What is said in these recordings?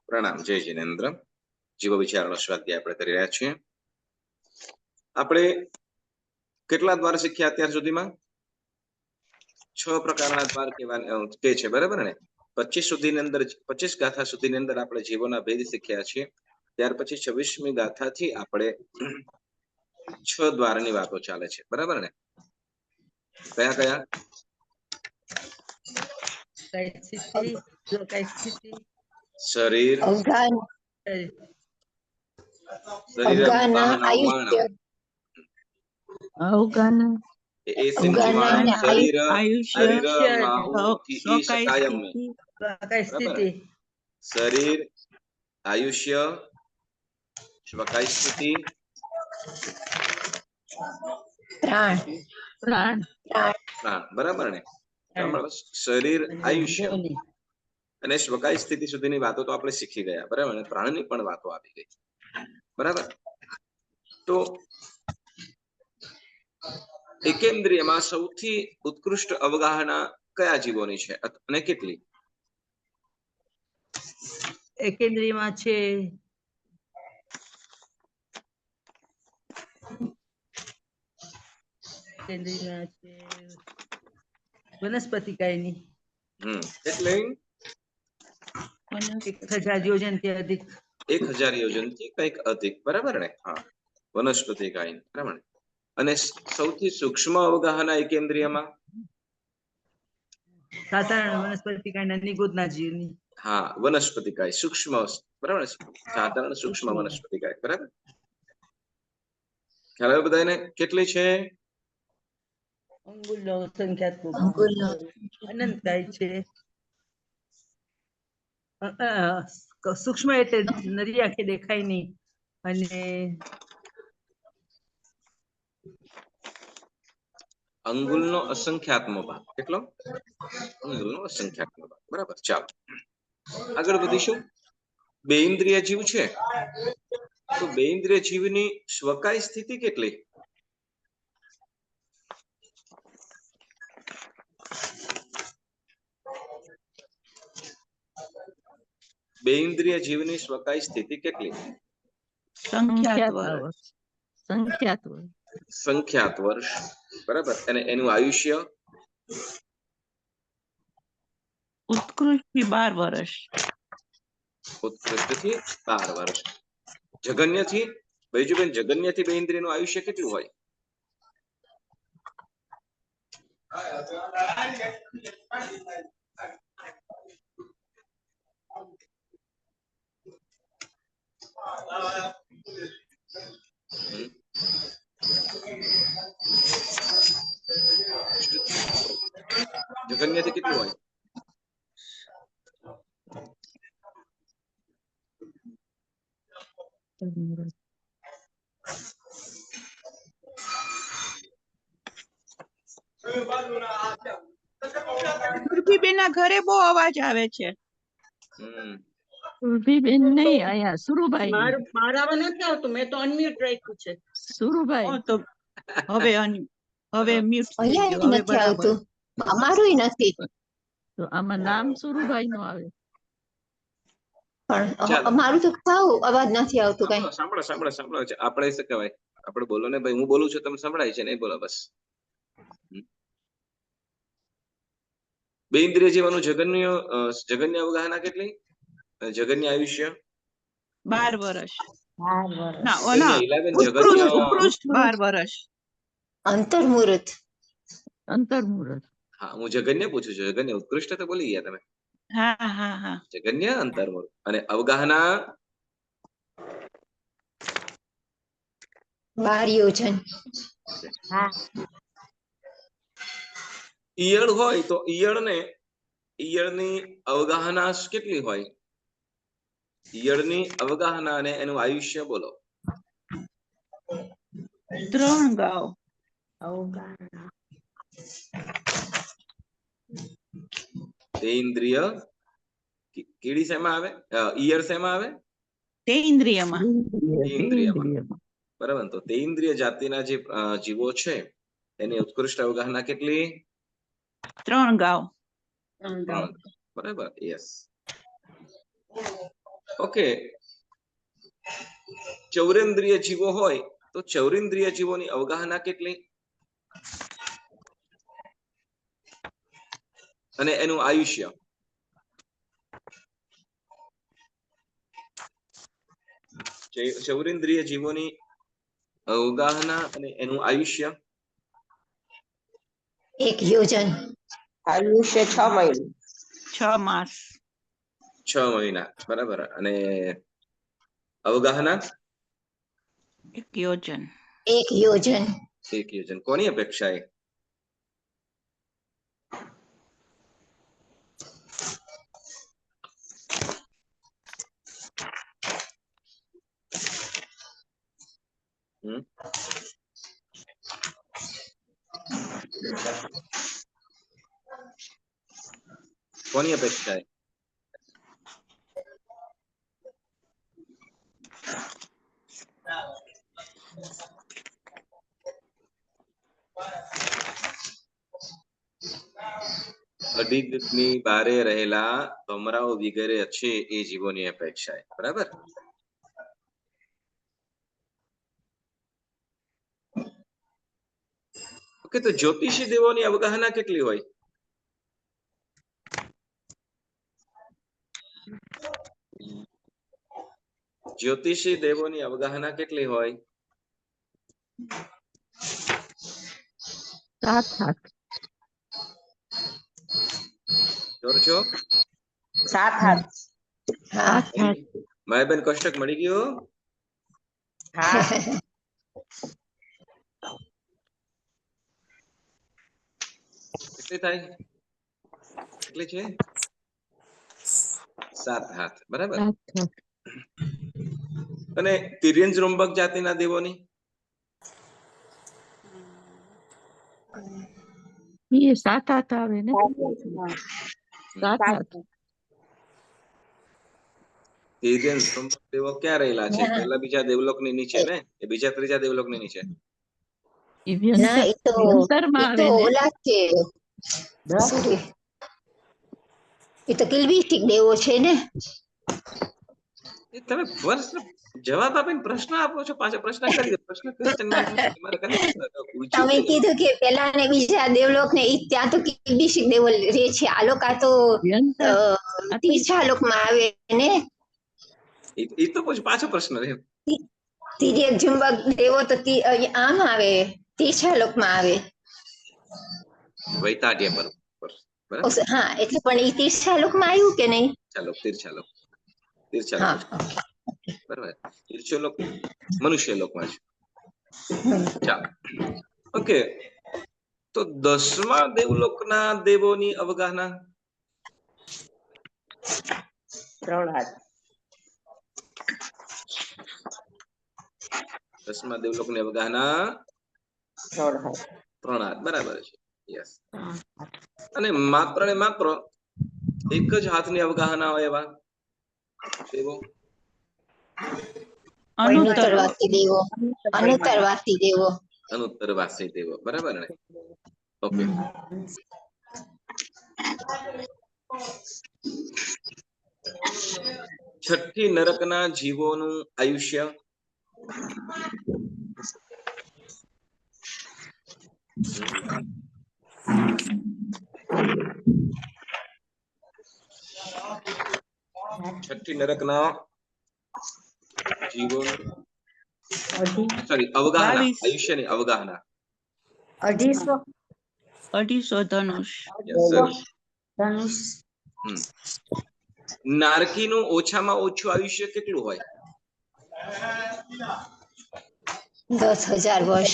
પ્રણામ. જય જિનેન્દ્ર. જીવ વિચારનો સ્વાધ્યાય આપણે કરી રહ્યા છીએ. આપણે કેટલા દ્વાર શીખ્યા અત્યાર સુધીમાં? 6 પ્રકારના દ્વાર કે છે, બરાબર ને? 25 સુધીની અંદર 25 ગાથા સુધીની અંદર આપણે જીવોના ભેદ શીખ્યા છીએ. ત્યાર પછી 26મી ગાથાથી આપણે 6 દ્વારની વાતો ચાલે છે, બરાબર ને? કયા કયા? શરીર, અવગાન, અવગાન, એ સંજીવાન શરીર આયુષ્ય, શરીર, આયુષ્ય, સ્વકાય સ્થિતિ, પ્રાણ, પ્રાણ, બરાબર ને? શરીર, આયુષ્ય અને સ્વકાય સ્થિતિ સુધીની વાતો તો આપણે શીખી ગયા, બરાબર ને? પ્રાણની પણ વાતો આવી ગઈ, બરાબર? તો એકેન્દ્રિયમાં સૌથી ઉત્કૃષ્ટ અવગાહના કયા જીવોની છે અને કેટલી? એકેન્દ્રિયમાં છે વનસ્પતિકાયની એટલે 1000 યોજનથી અધિક, 1000 યોજનથી કંઈક અધિક, બરાબર ને? હા, વનસ્પતિકાય, બરાબર. અને સૌથી સૂક્ષ્મ અવગાહના એકેન્દ્રિયમાં સાધારણ વનસ્પતિકાયના નિગુદના જીવની. હા, વનસ્પતિકાય સૂક્ષ્મ, બરાબર? સાધારણ સૂક્ષ્મ વનસ્પતિકાય, બરાબર? ખ્યાલ આવ્યો બધાને? કેટલી છે? અંગુલો સંખ્યાત્મક અનંતકાય છે. સૂક્ષ્મ એટલે નરી આંખે દેખાય નહીં. અને અંગુલનો અસંખ્યાત્મ ભાગ. કેટલો? અંગુલનો અસંખ્યાત્મ ભાગ, બરાબર. ચાલો આગળ વધીશું. બે ઇન્દ્રિય જીવ છે, તો બે ઇન્દ્રિય જીવની સ્વકાય સ્થિતિ કેટલી? બે ઇન્દ્રિય જીવની સ્વકાય સ્થિતિ કેટલી? સંખ્યાત વર્ષ, બરાબર. અને એનું આયુષ્ય ઉત્કૃષ્ટથી 12 વર્ષ. ઉત્કૃષ્ટથી 12 વર્ષ. જગન્યથી, બૈજુબેન, જગન્યથી બે ઇન્દ્રિયનું આયુષ્ય કેટલું હોય? જગન્યથી કેટલું હોય? સુરભીબેનના ઘરે બહુ અવાજ આવે છે. સુરભીબેન નહીં, અહીંયા સુરુભાઈ. મારામાં નથી આવતું, મેં તો અનમ્યુટ રાખ્યું છે. સુરુભાઈ તો હવે મ્યુટ થઈ ગયું. હવે નથી બરાબર. આવતું, અમારું નથી. તો આમાં નામ સુરુભાઈ નું આવે. પણ અમારું તો સાવ અવાજ નથી આવતું કઈ. સાંભળો સાંભળો સાંભળો. આપણે શું કહેવાય, આપણે બોલો ને ભાઈ, હું બોલું છું તમને સંભળાય છે, નહીં બોલો બસ. બે ઇન્દ્રિય જીવનું જગન્ય અવગાહના કેટલી? જગન્ય આયુષ્ય 12 વર્ષ. ઉત્કૃષ્ટ 12 વર્ષ. અંતર્મુહૂર્ત. હા, હું જગન્ય પૂછું છું. જગન્ય ઉત્કૃષ્ટ તો બોલી ગયા તમે. હા હા હા. જગન્ય અંતર્મુહૂર્ત. અને અવગાહના 12 યોજન. ઈયળ હોય તો ઈયળની અવગાહના કેટલી હોય? ઈયળની અવગાહના અને એનું આયુષ્ય બોલો. 3 ગાઉ. તે ઇન્દ્રિય કીડી શેમાં આવે? ઈયળ શેમાં આવે? તે ઇન્દ્રિયમાં. બરાબર. તો તે ઇન્દ્રિય જાતિના જે જીવો છે એની ઉત્કૃષ્ટ અવગાહના કેટલી? 3 ગાઉ. બરાબર. યસ. ઓકે, ચૌરેન્દ્રિય જીવો હોય તો ચૌરેન્દ્રિય જીવોની અવગાહના કેટલી અને એનું આયુષ્ય? ચૌરેન્દ્રિય જીવોની અવગાહના અને એનું આયુષ્ય? 1 યોજન. આયુષ્ય 6 મહિના. 6 માસ. 6 મહિના, બરાબર. અને અવગાહના? 1 યોજન. 1 યોજન. 1 યોજન. કોની અપેક્ષાએ? કોની અપેક્ષાએ? અડીગની બારે રહેલા ભમરાઓ વગેરે છે એ જીવોની અપેક્ષાએ, બરાબર. ઓકે, તો જ્યોતિષી દેવોની અવગાહના કેટલી હોય? જ્યોતિષી દેવોની અવગાહના કેટલી હોય? 7 છો 7 હાથ. હા. માયાબેન કોષ્ટક મળી ગયું? હા. કેટલી થાય? કેટલી છે? 7 હાથ, બરાબર. અને તિર્યંજ રોમબક જાતિના દેવોની? એ 7 હાથ આવે ને. 7 હાથ. તિર્યંજ રોમબક દેવો ક્યાં રહેલા છે? પહેલા બીજા દેવલોકની નીચે ને? એ બીજા ત્રીજા દેવલોકની નીચે? એ ના, એ તો વ્યંતરમાં આવે ને. ઓલા છે. સોરી, એ તો કિલ્બિષ્ટિક દેવો છે ને. તમે જવાબ આપીને પ્રશ્ન આપો છો, પાછા પ્રશ્ન કરી પ્રશ્ન ક્વેશ્ચન તમે કીધું કે પેલા ને બીજા દેવલોક ને ત્યાં તો કિલ્બિષ્ટિક દેવો રહે છે. આ લોકો તો વ્યંતર. તીર્થાલોક માં આવે ને. એ તો પછી પાછો પ્રશ્ન રહ્યો. તિર્યક ઝુંબક દેવો તો આમ આવે, તીર્થાલોક માં આવે. વૈતાડ્ય પર, બરાબર. હા, એટલે પણ એ તીર્થાલોક માં આવ્યું કે નહીં? ચાલો, તીર્થાલોક હા, બરાબર. તીર્થલોક મનુષ્ય લોકમાં છે. ચાલો, ઓકે. તો 10મા દેવલોકના દેવોની અવગાહના? 3 હાથ. 10મા દેવલોકની અવગાહના 3 હાથ. 3 હાથ, બરાબર છે. યસ. અને માત્ર ને માત્ર 1 જ હાથની અવગાહના હોય એવા દેવો? અનુત્તરવાસી દેવો. અનુત્તરવાસી દેવો. અનુત્તરવાસી દેવો, બરાબર ને? ઓકે. છઠ્ઠી નરકના જીવોનું આયુષ્ય? છઠ્ઠી નરકના જીવોનું, સોરી, અવગાહના, આયુષ્યની અવગાહના? 250 ધનુષ. ધનુષ. નારકીનું ઓછામાં ઓછું આયુષ્ય કેટલું હોય? 10,000 વર્ષ.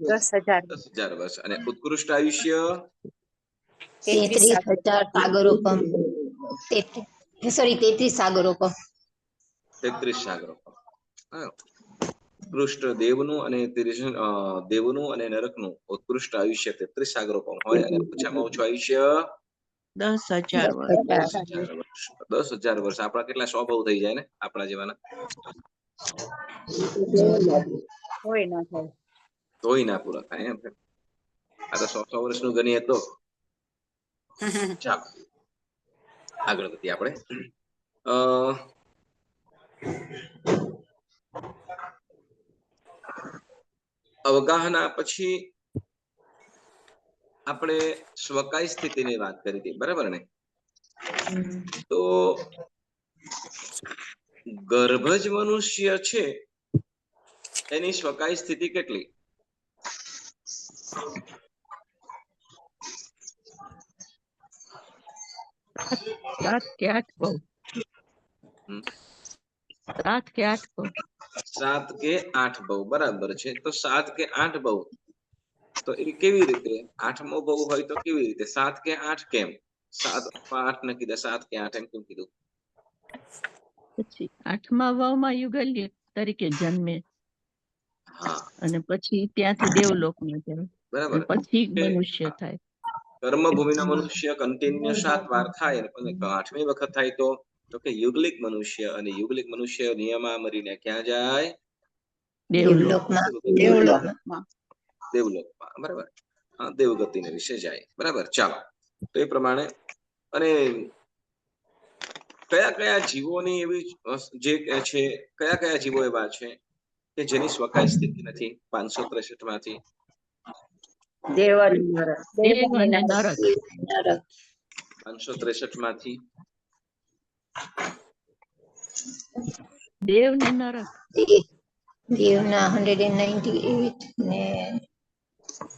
10,000. 10,000 વર્ષ. અને ઉત્કૃષ્ટ આયુષ્ય? 33,000 સાગરોપમ. 33 સાગરોપમ. 33 સાગરોપમ. ઉત્કૃષ્ટ દેવનું અને દેવનું અને નરકનું ઉત્કૃષ્ટ આયુષ્ય 33 સાગરોપમ હોય, અને ઓછામાં ઓછું આયુષ્ય 10,000 વર્ષ. 10,000 વર્ષ. આપણા કેટલા 100 બહુ થઈ જાય ને આપણા જેવાના? હોય ના થાય. તોય ના પૂરા થાય એમ. આ તો 100 વર્ષનું ગણીએ તો. ચાલો, આગળ વધીએ આપણે. અવગાહના પછી આપણે સ્વકાય સ્થિતિની વાત કરી હતી, બરાબર ને? તો ગર્ભજ મનુષ્ય છે એની સ્વકાય સ્થિતિ કેટલી? સાત કે આઠ બહુ. હમ. 7 કે 8 બહુ. 7 કે 8 બહુ, બરાબર છે. તો 7 કે 8 બહુ, તો એ કેવી રીતે? 8મો બહુ હોય તો કેવી રીતે? 7 કે 8 કેમ? 7 અથવા 8 ને કીધા, 7 કે 8 એમ કેમ કીધું? પછી 8મા વહુમાં યુગલ્ય તરીકે જન્મે, હા, અને પછી ત્યાંથી દેવલોકમાં જાય, બરાબર. અને પછી કે મનુષ્ય થાય. કર્મભૂમિનો મનુષ્ય કન્ટિન્યુ 7 વાર થાય અને 8મી વખત થાય તો કે યુગલિક મનુષ્ય, અને યુગલિક મનુષ્ય નિયમા મરીને ક્યાં જાય? દેવલોક. દેવલોકમાં. દેવલોકમાં, બરાબર. હા, દેવગતિને વિશે જાય, બરાબર. ચાલો, તો એ પ્રમાણે. અને કયા કયા જીવોની એવી જે છે, કયા કયા જીવો એવા છે કે જેની સ્વકાય સ્થિતિ નથી 563 માંથી? દેવ અને નરક. દેવ અને નરક. 563 માંથી દેવ ને નરક. દેવના 198 ને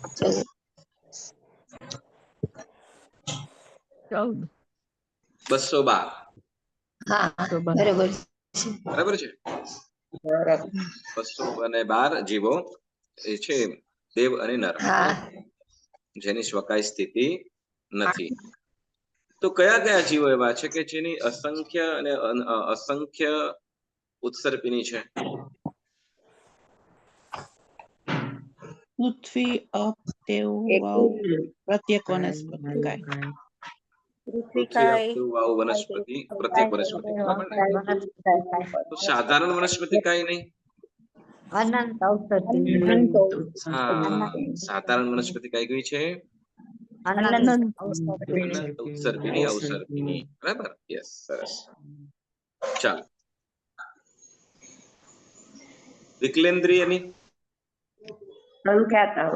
14. 212, હા, તો બસ. બરાબર બરાબર છે. નરક. 212 જીવો એ છે દેવ અને નર, હા. જેની સ્વકાય સ્થિતિ નથી. તો કયા કયા જીવો એવા છે કે જેની અસંખ્ય અને અસંખ્ય ઉત્સર્પિણી છે? પૃથ્વી, અપ, દેવ, વાવ, પ્રત્યેક વનસ્પતિ કાય. પૃથ્વી, અપ, વાયુ, વનસ્પતિ, પ્રત્યેક વનસ્પતિ, બરાબર ને? તો સાધારણ વનસ્પતિ કાંઈ નહીં. અનંત ઔષધિ. હા, સાધારણ વનસ્પતિ કઈ ગઈ છે? અનંત અનંત ઉત્સર્પિણી, અવસર્પિણી, બરાબર. યસ, સરસ. ચાલો, વિકલેન્દ્રિયની સંખ્યાતા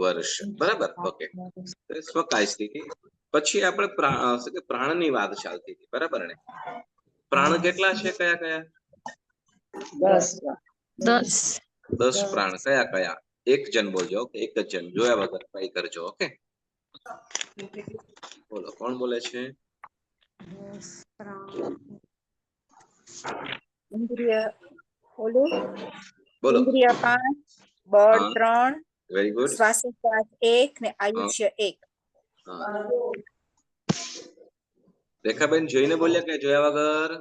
વર્ષ, બરાબર. ઓકે, સ્વકાય સ્થિતિ. પછી આપણે પ્રાણની વાત ચાલતી હતી, બરાબર ને? પ્રાણ કેટલા છે? કયા કયા? 10. 10 પ્રાણ. કયા કયા? એક જણ બોલજો, એક જ જણ, જોયા વગર ટ્રાય કરજો. ઓકે, બોલો, કોણ બોલે છે? ઇન્દ્રિય ઓલું બોલો. ઇન્દ્રિય 5, બળ હા, 3, વેરી ગુડ. શ્વાસોચ્છ્વાસ 1 ને આયુષ્ય 1. હા, રેખાબેન જોઈને બોલ્યા કે જોયા વગર?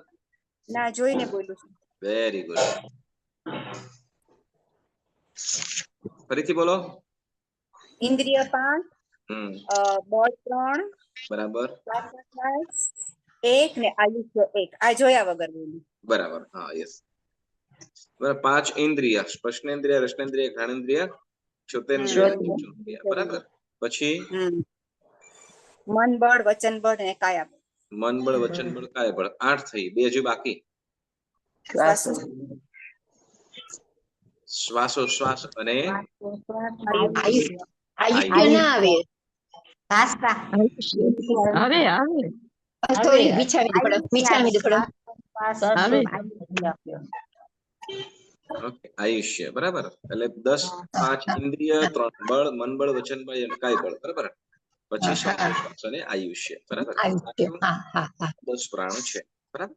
ના, જોઈને બોલું છું. Very good. ફરીથી બોલો. ઇન્દ્રિય 5, બળ 3, બરાબર, શ્વાસોચ્છ્વાસ 1 ને આયુષ્ય 1. આ જોયા વગર બોલું. બરાબર. હા, યસ. બરાબર. 5 ઇન્દ્રિય: સ્પર્શેન્દ્રિય, રસનેન્દ્રિય, ઘ્રાણેન્દ્રિય, શ્રોતેન્દ્રિય અને ચક્ષુન્દ્રિય. બરાબર. પછી મન બળ, વચન બળ અને કાયા બળ. મન બળ, વચન બળ, કાય બળ. 8 થઈ. 2 હજુ બાકી. શ્વાસોશ્વાસ અને આયુષ્ય ના આવે. આવે આવે થોડી વિચારવી પડે. આવે. ઓકે, આયુષ્ય, બરાબર. એટલે 10, 5 ઇન્દ્રિય, 3 બળ, મન બળ, વચન બળ અને કાય બળ, બરાબર. પછી શ્વાસોશ્વાસ અને આયુષ્ય, બરાબર. 10 પ્રાણ છે, બરાબર.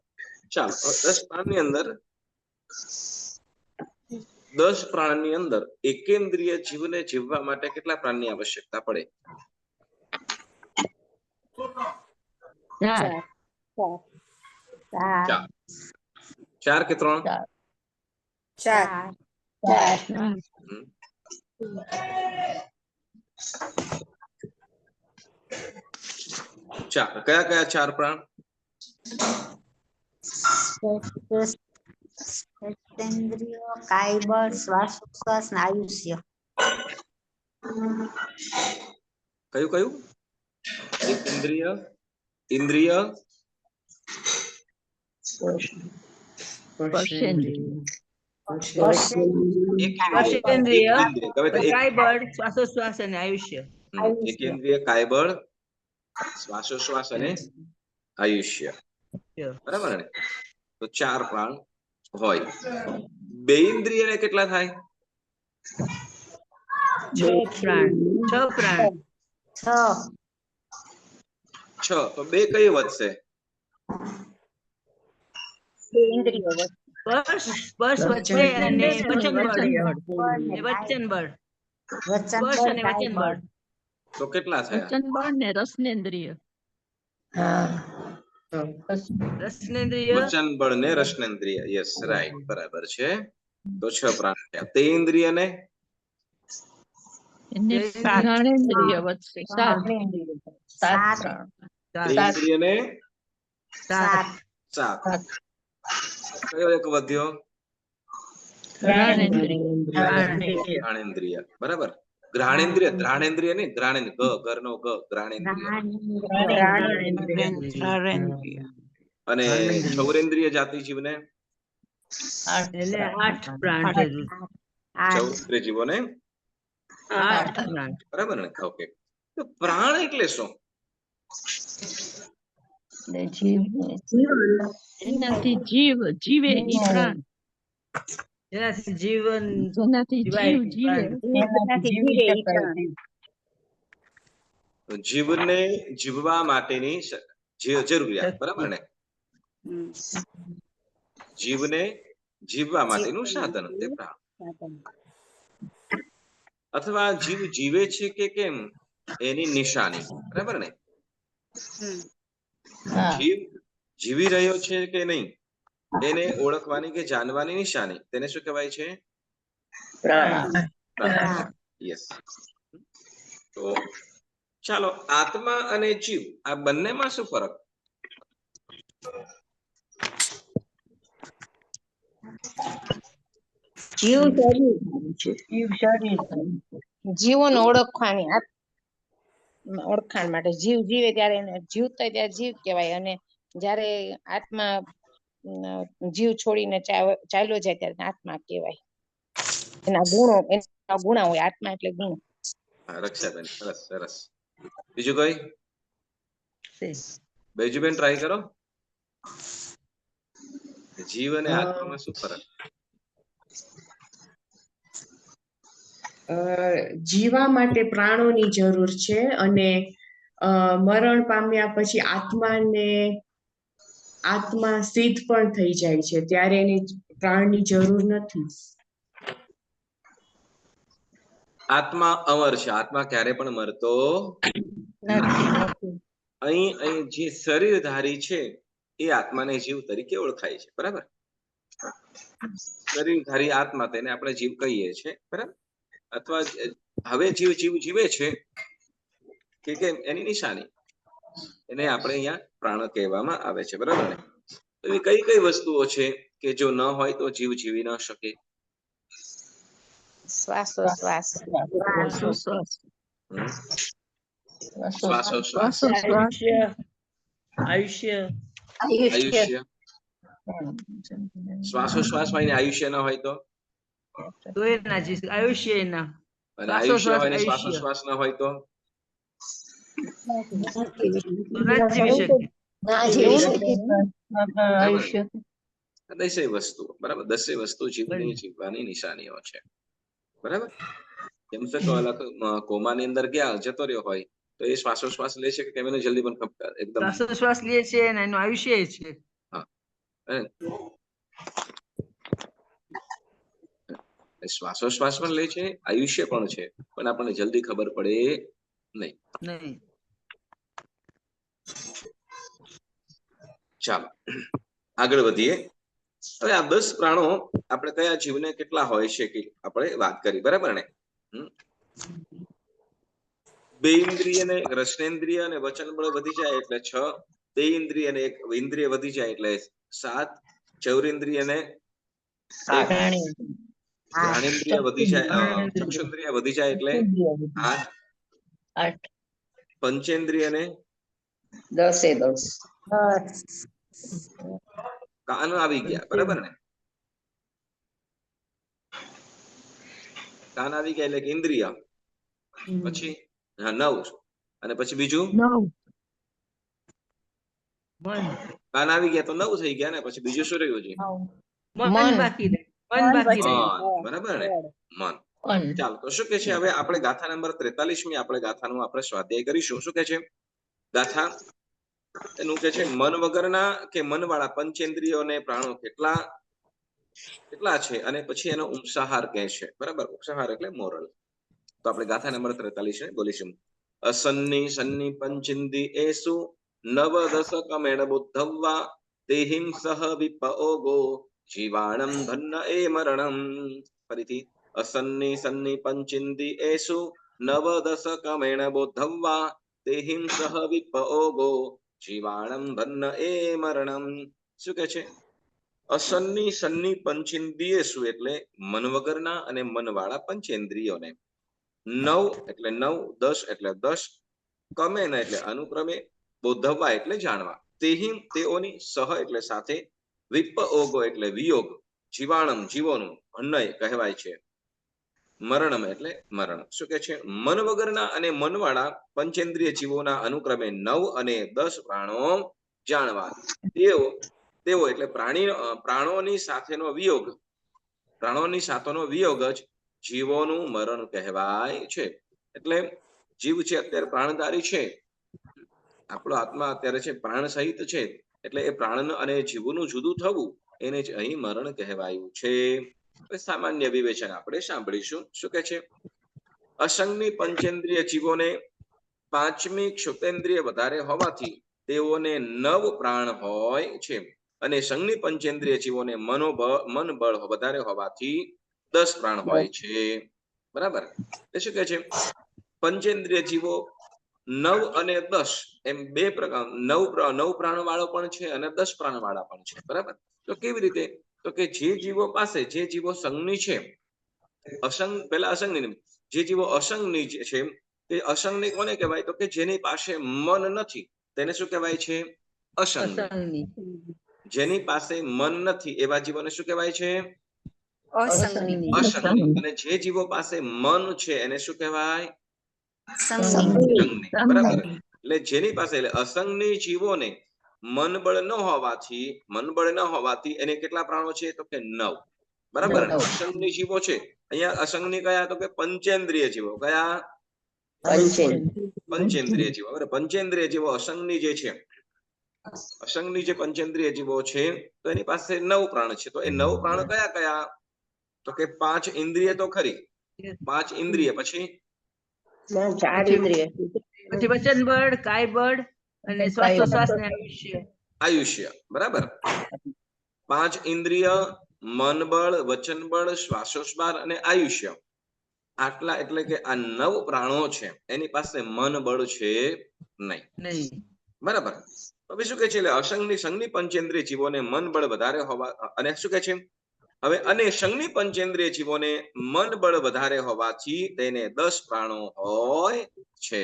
ચાલો, 10 પ્રાણની અંદર 10 પ્રાણની અંદર એકેન્દ્રિય જીવને જીવવા માટે કેટલા પ્રાણની આવશ્યકતા પડે? 4. 4 કે 3? 4. કયા કયા 4 પ્રાણ? કાય બળ, શ્વાસોચ્છ્વાસ ને આયુષ્ય. કયું? એક ઇન્દ્રિય, ઇન્દ્રિય, સ્પર્શેન્દ્રિય. સ્પર્શેન્દ્રિય, ગમે તે એક કાયબળ, શ્વાસોશ્વાસ અને આયુષ્ય. એકેન્દ્રિય, કાયબળ, શ્વાસોશ્વાસ અને આયુષ્ય. બરાબર ને? તો 4 પ્રાણ હોય. બે ઇન્દ્રિયને કેટલા થાય? 6 પ્રાણ. 6. તો 2 કઈ વધશે? ઇન્દ્રિયો વચ્ચે. સ્પર્શ વચ્ચે અને વચન બળ. સ્પર્શ અને વચન બળ. તો કેટલા થયા? વચન બળ ને રસનેન્દ્રિય. રસનેન્દ્રિય, વચન બળ ને રસનેન્દ્રિય. યસ, રાઈટ, બરાબર છે. તો 6 પ્રાણ થયા. તે ઇન્દ્રિયને એને ઘ્રાણેન્દ્રિય વધશે. 7 પ્રાણ. તે ઇન્દ્રિયને 7. 7. કયો એક વધ્યો? ઘ્રાણેન્દ્રિય. ઘ્રાણેન્દ્રિય. બરાબર. ઘ્રાણેન્દ્રિય, ધ્રાણેન્દ્રિય નહીં, ઘ્રાણેન્દ્રિય, ઘરનો ઘ, ઘ્રાણેન્દ્રિય. ઘ્રાણેન્દ્રિય. અને ચૌરેન્દ્રિય જાતિ જીવને, એટલે 8 પ્રાણ જરૂર. ચૌરેન્દ્રિય જીવોને 8 પ્રાણ. બરાબર ને? ઓકે. તો પ્રાણ એટલે શું? ને જીવ એનાથી જીવે ઈ પ્રાણ. જેનાથી જીવન જેનાથી જીવ જીવે. તો જીવને જીવવા માટેની જરૂરિયાત. બરાબર ને? જીવને જીવવા માટેનું સાધન તે પ્રાણ. અથવા જીવ જીવે છે કે કેમ એની નિશાની. બરાબર ને? જીવ જીવી રહ્યો છે કે નહીં એને ઓળખવાની કે જાણવાની નિશાની, તેને શું કહેવાય છે? પ્રાણ. યસ. તો ચાલો, આત્મા અને જીવ આ બંનેમાં શું ફરક? જીવોને ઓળખવાની ઓળખાણ માટે. જીવ જીવે ત્યારે એને જીવતો ત્યારે જીવ કહેવાય, અને જ્યારે આત્મા જીવ છોડીને ચાલ્યો જાય ત્યારે આત્મા કહેવાય. એના ગુણો હોય. આત્મા એટલે ગુણ. રક્ષાબેન, સરસ સરસ. બીજું કઈ? બેન ટ્રાય કરો. જીવ અને આત્મામાં શું ફરક? જીવા માટે પ્રાણોની જરૂર છે, અને મરણ પામ્યા પછી આત્મા સિદ્ધ પણ થઈ જાય છે, ત્યારે એની પ્રાણની જરૂર નથી. આત્મા અમર છે. આત્મા ક્યારે પણ મરતો અહીં જે શરીરધારી છે એ આત્માને જીવ તરીકે ઓળખાય છે. બરાબર? શરીરધારી આત્મા, તેને આપણે જીવ કહીએ છીએ. બરાબર? અથવા હવે જીવ જીવે છે કે કેમ એની નિશાની, એને આપણે અહીંયા પ્રાણ કહેવામાં આવે છે. બરાબર ને? તો એવી કઈ કઈ વસ્તુઓ છે કે જો ન હોય તો જીવ જીવી ન શકે? શ્વાસોશ્વાસ, શ્વાસોશ્વાસ, આયુષ્ય. શ્વાસોશ્વાસમાં એને આયુષ્ય ન હોય તો? તો એના આયુષ્ય એના. અને આયુષ્ય હોય ને શ્વાસોશ્વાસ ન હોય તો? દસેય વસ્તુ. બરાબર? દસેય વસ્તુ જીવવાની નિશાનીઓ છે. બરાબર? જેમ કે કોમાની અંદર જતો રહ્યો હોય તો એ શ્વાસોશ્વાસ લે છે કે કેમ, એને જલ્દી પણ એકદમ શ્વાસોશ્વાસ લે છે અને એનું આયુષ્ય છે. શ્વાસોશ્વાસ પણ લે છે, આયુષ્ય પણ છે, પણ આપણને જલ્દી ખબર પડે નહીં. ચાલો આગળ વધીએ. હવે આ 10 પ્રાણો આપણે કયા જીવને કેટલા હોય છે કે આપણે વાત કરી. બરાબર ને? બે ઇન્દ્રિય ને રસનેન્દ્રિય અને વચન બળ વધી જાય એટલે 6. બે ઇન્દ્રિય અને એક ઇન્દ્રિય વધી જાય એટલે 7. ચૌરેન્દ્રિય ને ઘ્રાણેન્દ્રિય વધી જાય, ચક્ષુન્દ્રિય વધી જાય એટલે 8. પંચેન્દ્રિય ને 10. કાન આવી ગયા, બરાબર ને? કાન આવી ગયા એટલે કે ઇન્દ્રિય. પછી 9 અને પછી બીજું 9 મન કાન આવી ગયા તો 9 થઈ ગયા ને. પછી બીજું શું રહ્યું છે? મન બાકી રહે. મન બાકી રહે. મન, બરાબર ને? મન. ચાલો, તો શું કે છે હવે આપણે ગાથા નંબર 43મી આપણે ગાથાનું આપણે સ્વાધ્યાય કરીશું. શું કે છે ગાથા? એનું કે છે મન વગરના કે મનવાળા પંચેન્દ્રિયોને પ્રાણો કેટલા છે અને પછી એનો ઉપસાહાર કહે છે, બરાબર? ઉપસાહાર એટલે મોરલ. તો આપણે ગાથા નંબર 43 બોલીશું. અસન્ની સન્ની પંચિંદી એસુ નવ દસ કમેણ બુદ્ધવ્વા તેહિમ સહ વિપઓગો જીવાણમ ધન્ય એ મરણમ. ફરીથી. અસન્ની સન્ની પંચિંદી એસુ નવ દસ કમેણ બુદ્ધવ્વા તેહિમ સહ વિપઓગો જીવાણમ ધન્ય એ મરણમ. શું કે છે? અસન્ની સન્ની પંચેન્દ્રિયેસુ એટલે મન વગરના અને મનવાળા પંચેન્દ્રિયોને. 9 એટલે 9, 10 એટલે 10, કમેન એટલે અનુક્રમે, બોધવા એટલે જાણવા, તેહિમ તેઓની સહ એટલે સાથે, વિપઓગો એટલે વિયોગ, જીવાણમ જીવોનું, અન્નય કહેવાય છે, મરણમ એટલે મરણ. શું કે છે? મન વગરના અને મનવાળા પંચેન્દ્રિય જીવોના અનુક્રમે 9 અને 10 પ્રાણો જાણવા. તેઓ એટલે પ્રાણોની સાથેનો વિયોગ, પ્રાણોની સાથેનો વિયોગ જ જીવોનું મરણ કહેવાય છે. એટલે જીવ છે અત્યારે પ્રાણધારી છે, આપણો આત્મા અત્યારે છે પ્રાણ સહિત છે, એટલે એ પ્રાણ અને જીવનું જુદું થવું એને જ અહીં મરણ કહેવાયું છે. સામાન્ય વિવેચન આપણે સાંભળીશું. શું કે છે? અસંગની પંચેન્દ્રિય જીવોને 5મી ક્ષુતેન્દ્રિય વધારે હોવાથી તેઓને 9 પ્રાણ હોય છે અને સંગની પંચેન્દ્રિય જીવોને મન બળ વધારે હોવાથી 10 પ્રાણ હોય છે, બરાબર? એ શું કે છે? પંચેન્દ્રિય જીવો 9 અને 10 એમ બે પ્રકાર, 9 પ્રાણ વાળો પણ છે અને 10 પ્રાણ વાળા પણ છે, બરાબર? તો કેવી રીતે? તો કે જે જીવો પાસે, જે જીવો સંગની છે, અસંગ, પેલા અસંગની, જે જીવો અસંગની છે તે અસંગની કોને કહેવાય? તો કે જેની પાસે મન નથી તેને શું કહેવાય છે? અસંગની. અસંગની. જેની પાસે મન નથી એવા જીવોને શું કહેવાય છે? અસંગની. અસંગની. અને જે જીવો પાસે મન છે એને શું કહેવાય? સંગની. સંગની, બરાબર? એટલે જેની પાસે, એટલે અસંગની જીવોને મનબળ ન હોવાથી એને કેટલા પ્રાણો છે? તો કે 9, બરાબર? અસંગની જીવો છે અહીંયા, અસંગની કયા? તો કે પંચેન્દ્રિય જીવો. કયા? પંચેન્દ્રિય જીવો. બરાબર? પંચેન્દ્રિય જીવો અસંગની જે છે, અસંગની જે પંચેન્દ્રિય જીવો છે તો એની પાસે 9 પ્રાણ છે. તો એ 9 પ્રાણ કયા કયા? તો કે 5 ઇન્દ્રિય તો ખરી, 5 ઇન્દ્રિય, પછી પછી વચન બળ, કાય બળ અને શ્વાસોશ્વાસ ને આયુષ્ય. આયુષ્ય, બરાબર? 5 ઇન્દ્રિય, મન બળ, વચન બળ, શ્વાસોશ્વાસ અને આયુષ્ય, આટલા એટલે કે આ 9 પ્રાણો છે એની પાસે મન બળ છે નહીં, બરાબર? હવે શું કે છે? એટલે અસંગની સંગની પંચેન્દ્રિય જીવોને મન બળ વધારે હોવા, અને શું કે છે હવે, અને સંગની પંચેન્દ્રિય જીવોને મન બળ વધારે હોવાથી તેને 10 પ્રાણો હોય છે,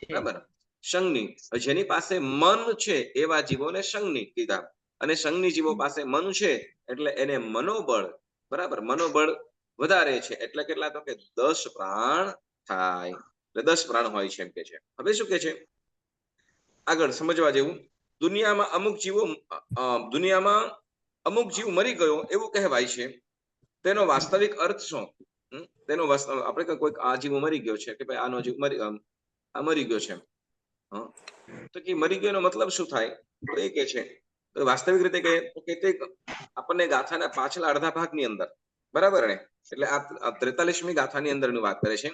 બરાબર? સંગની, જેની પાસે મન છે એવા જીવોને સંગની કીધા, અને સંગની જીવો પાસે મન છે એટલે એને મનોબળ, બરાબર? મનોબળ વધારે છે એટલે કેટલા? તો કે 10 પ્રાણ થાય, એટલે 10 પ્રાણ હોય છે એમ કે છે. હવે શું કે છે આગળ સમજવા જેવું? દુનિયામાં અમુક જીવ મરી ગયો એવું કહેવાય છે. તેનો વાસ્તવિક અર્થ શું? તેનો આપણે કોઈ આ જીવ મરી ગયો છે, કે ભાઈ આનો જીવ મરી ગયો છે, તો કે મરી ગયો એનો મતલબ શું થાય? તો એ કે છે, તો વાસ્તવિક રીતે કે આપણને ગાથાના પાછલા અડધા ભાગની અંદર, બરાબર ને? એટલે આ 43મી ગાથાની અંદરની વાત કરે છે,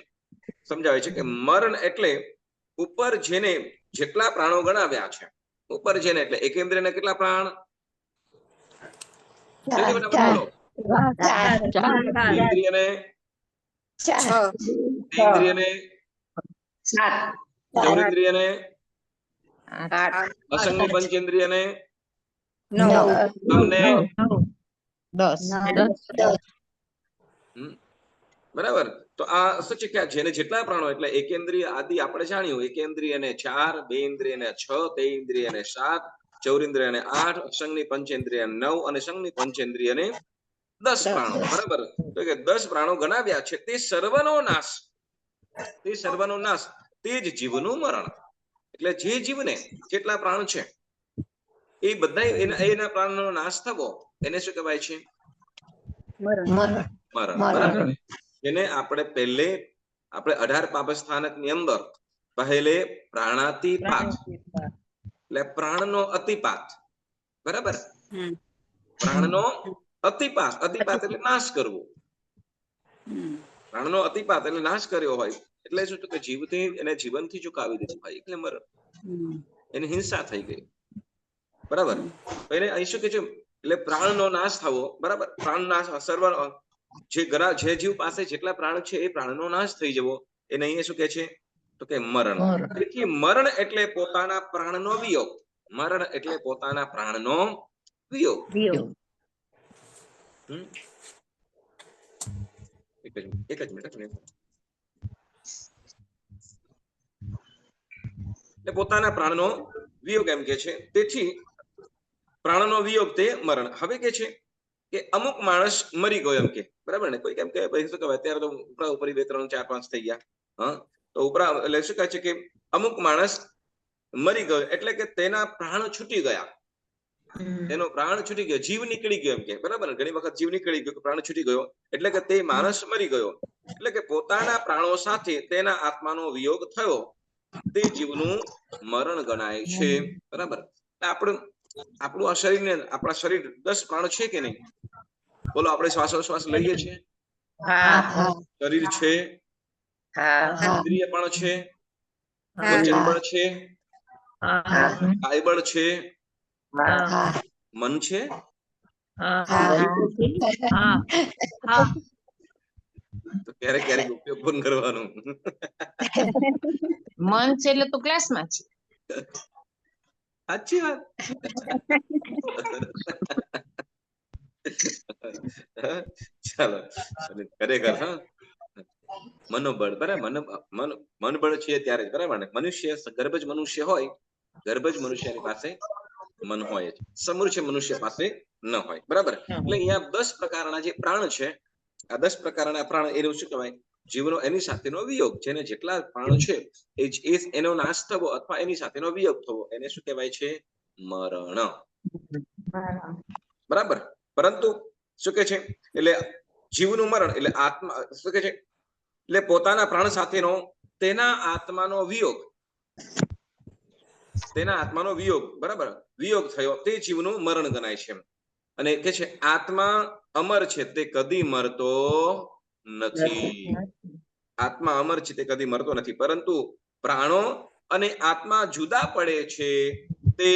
સમજાવે છે કે મરણ એટલે ઉપર જેને જેટલા પ્રાણો ગણાવ્યા છે, ઉપર જેને એટલે એકેન્દ્રિયને કેટલા પ્રાણ? ઇન્દ્રિયને 7, ચૌરિન્દ્રિયને 8, અસંગની પંચેન્દ્રિયને 9, તમને 10. બરાબર? તો આ શું છે કે જેને જેટલા પ્રાણો, એટલે એકેન્દ્રિય આદિ આપણે જાણ્યું, એકેન્દ્રિયને 4, બે ઇન્દ્રિયને 6, તે ઇન્દ્રિયને 7, ચૌરિન્દ્રિય અને 8, અસંગની પંચેન્દ્રિય 9 અને સંગની પંચેન્દ્રિય ને 10 પ્રાણો, બરાબર. તો કે 10 પ્રાણો ગણાવ્યા છે. તે સર્વનો નાશ, તે જ જીવનું મરણ. એટલે જે જીવને જેટલા પ્રાણ છે એ બધા એના પ્રાણનો નાશ થવો એને શું કહેવાય છે? મરણ. બરાબર. જેને આપણે 18 પાપસ્થાનક ની અંદર પહેલે પ્રાણાતિપાત, એટલે પ્રાણનો અતિપાત, બરાબર. પ્રાણનો અતિપાત એટલે નાશ કરવો. પ્રાણનો અતિપાત એટલે નાશ કર્યો હોય એટલે શું? તો કે જીવનથી ચૂકાવી દીધું હોય એટલે મરણ. એની હિંસા થઈ ગઈ, બરાબર. એને અહીં શું કે છે? એટલે પ્રાણનો નાશ થવો, બરાબર. પ્રાણ નાશ, સર્વ જે જીવ પાસે જેટલા પ્રાણ છે એ પ્રાણનો નાશ થઈ જવો એને અહીંયા શું કે છે? તો કે મરણ. તેથી મરણ એટલે પોતાના પ્રાણનો વિયોગ. મરણ એટલે પોતાના પ્રાણનો વિયોગ. એક જ મિનિટ. એટલે પોતાના પ્રાણનો વિયોગ એમ કે છે. તેથી પ્રાણનો વિયોગ તે મરણ. હવે કે છે કે અમુક માણસ મરી ગયો એમ કે, બરાબર ને. કોઈ કેમ કે શું કહેવાય, અત્યારે તો ઉપરા ઉપરી 2, 3, 4, 5 થઈ ગયા. તો ઉપરા એટલે શું કહે છે કે અમુક માણસ મરી ગયો એટલે કે તેના પ્રાણ છૂટી ગયા, તેનો પ્રાણ છૂટી ગયો, જીવ નીકળી ગયો એમ કે, બરાબર. ઘણી વખત જીવ નીકળી ગયો, પ્રાણ છૂટી ગયો એટલે કે તે માણસ મરી ગયો. એટલે કે પોતાના પ્રાણો સાથે તેના આત્માનો વિયોગ થયો તે જીવનું મરણ ગણાય છે, બરાબર. આપણું આ શરીરને, આપણા શરીર 10 પ્રાણ છે કે નહીં? બોલો. આપણે શ્વાસોશ્વાસ લઈએ છીએ, શરીર છે, ઇન્દ્રિય પણ છે, વચન બળ છે, કાયબળ છે, મન છે. તો ક્યારેક ક્યારેક ઉપયોગ પણ કરવાનો. મન છે એટલે તો ક્લાસમાં છે. સાચી વાત. ચાલો, ખરેખર મનોબળ, બરાબર. મનબળ છે ત્યારે, બરાબર ને. મનુષ્ય ગર્ભજ મનુષ્ય હોય, ગર્ભજ મનુષ્યની પાસે મન હોય જ, સમૃદ્ધ મનુષ્ય પાસે ન હોય, બરાબર. એટલે અહીંયા 10 પ્રકારના જે પ્રાણ છે, આ 10 પ્રકારના પ્રાણ એનું શું કહેવાય? જીવનો એની સાથેનો વિયોગ. જેને જેટલા પ્રાણ છે એનો નાશ થવો અથવા એની સાથેનો વિયોગ થવો એને શું કહેવાય છે? મરણ. બરાબર. પરંતુ શું કે છે? એટલે જીવનું મરણ એટલે આત્મા શું કે છે? એટલે પોતાના પ્રાણ સાથેનો તેના આત્માનો વિયોગ, બરાબર. વિયોગ થયો તે જીવનું મરણ ગણાય છે. અને કે છે આત્મા અમર છે તે કદી મરતો નથી. આત્મા અમર છે તે કદી મરતો નથી, પરંતુ પ્રાણો અને આત્મા જુદા પડે છે તે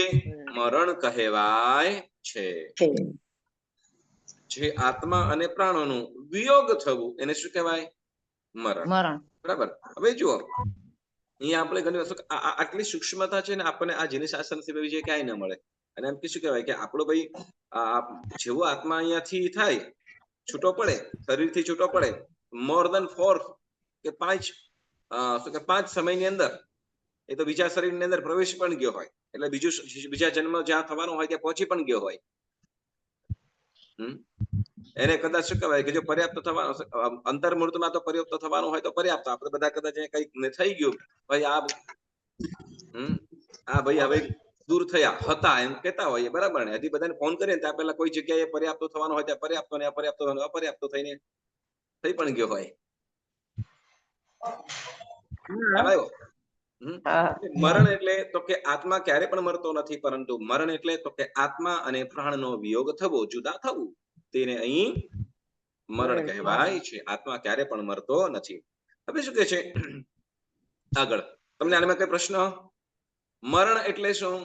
મરણ કહેવાય છે. જે આત્મા અને પ્રાણોનું વિયોગ થવું એને શું કહેવાય? મરણ. બરાબર. હવે જુઓ, અહીંયા આપણે ઘણી વસ્તુ આટલી સૂક્ષ્મતા છે ને આપણને આ જીની શાસન સિવાય જે ક્યાંય ન મળે. અને એમ કે શું કહેવાય કે આપણો ભાઈ જેવો આત્મા અહીંયાથી થાય, છૂટો પડે, શરીરથી છૂટો પડે, મોર ધેન 4 કે 5 સમયની અંદર એ તો બીજા શરીરની અંદર પ્રવેશ પણ ગયો હોય, એટલે બીજા જન્મ જ્યાં થવાનો હોય ત્યાં પહોંચી પણ ગયો હોય. એને કદાચ શું કહેવાય કે જો પર્યાપ્ત થવાનો અંતર્મૂર્તમાં તો પર્યાપ્ત થવાનું હોય તો પર્યાપ્ત. આપણે બધા કદાચ કઈક થઈ ગયું ભાઈ, આ ભાઈ હવે દૂર થયા હતા એમ કેતા હોય, બરાબર ને. હજી બધાને ફોન કરીએ ત્યાં પેલા કોઈ જગ્યાએ પર્યાપ્ત થવાનો હોય ત્યાં પર્યાપ્ત ને અપર્યાપ્ત થઈને થઈ પણ ગયો હોય. મરણ એટલે તો કે આત્મા ક્યારે પણ મરતો નથી, પરંતુ મરણ એટલે તો કે આત્મા અને પ્રાણનો વિયોગ થવો, જુદા થવું, તેને અહીં મરણ કહેવાય છે. આત્મા ક્યારે પણ મરતો નથી. હવે શું કે છે આગળ? તમને આનામાં કઈ પ્રશ્ન? મરણ એટલે શું?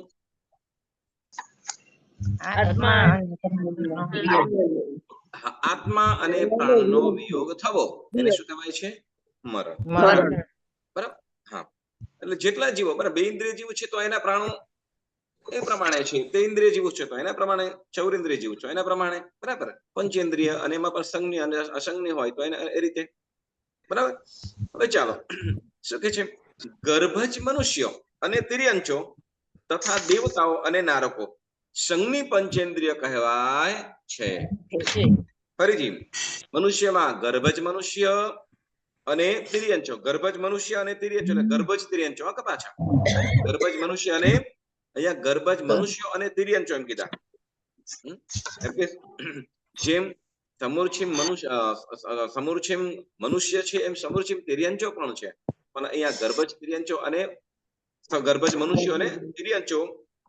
આત્મા અને પ્રાણનો વિયોગ થવો એને શું કહેવાય છે? મરણ. બરાબર. હા. એટલે જેટલા જીવો, બરાબર, 2 ઇન્દ્રિય જીવ છે તો એના પ્રાણો એ પ્રમાણે છે, 3 ઇન્દ્રિય જીવો છે તો એના પ્રમાણે, 4 ઇન્દ્રિય જીવો છે એના પ્રમાણે, બરાબર. પંચેન્દ્રિય અને એમાં પણ સંજ્ઞ અને અસંજ્ઞ હોય તો એના એ રીતે, બરાબર. હવે ચાલો, શું કે છે? ગર્ભજ મનુષ્યો અને તિર્યંચો તથા દેવતાઓ અને નારકો સંઘની પંચેન્દ્રિય કહેવાય છે. ફરીથી મનુષ્યમાં ગર્ભજ મનુષ્ય અને તિર્યંચો, ગર્ભજ મનુષ્ય અને તિર્યંચો એટલે ગર્ભજ તિર્યંચો પાછા ગર્ભજ મનુષ્ય અને અહીંયા ગર્ભજ મનુષ્યો અને તિર્યંચો એમ કીધા. એમ કે જેમ સમૂર્છિમ મનુષ્ય છે એમ સમૂર્છિમ તિર્યંચો પણ છે, પણ અહીંયા ગર્ભજ તિર્યંચો અને ગર્ભજ મનુષ્યો અને તિર્યંચો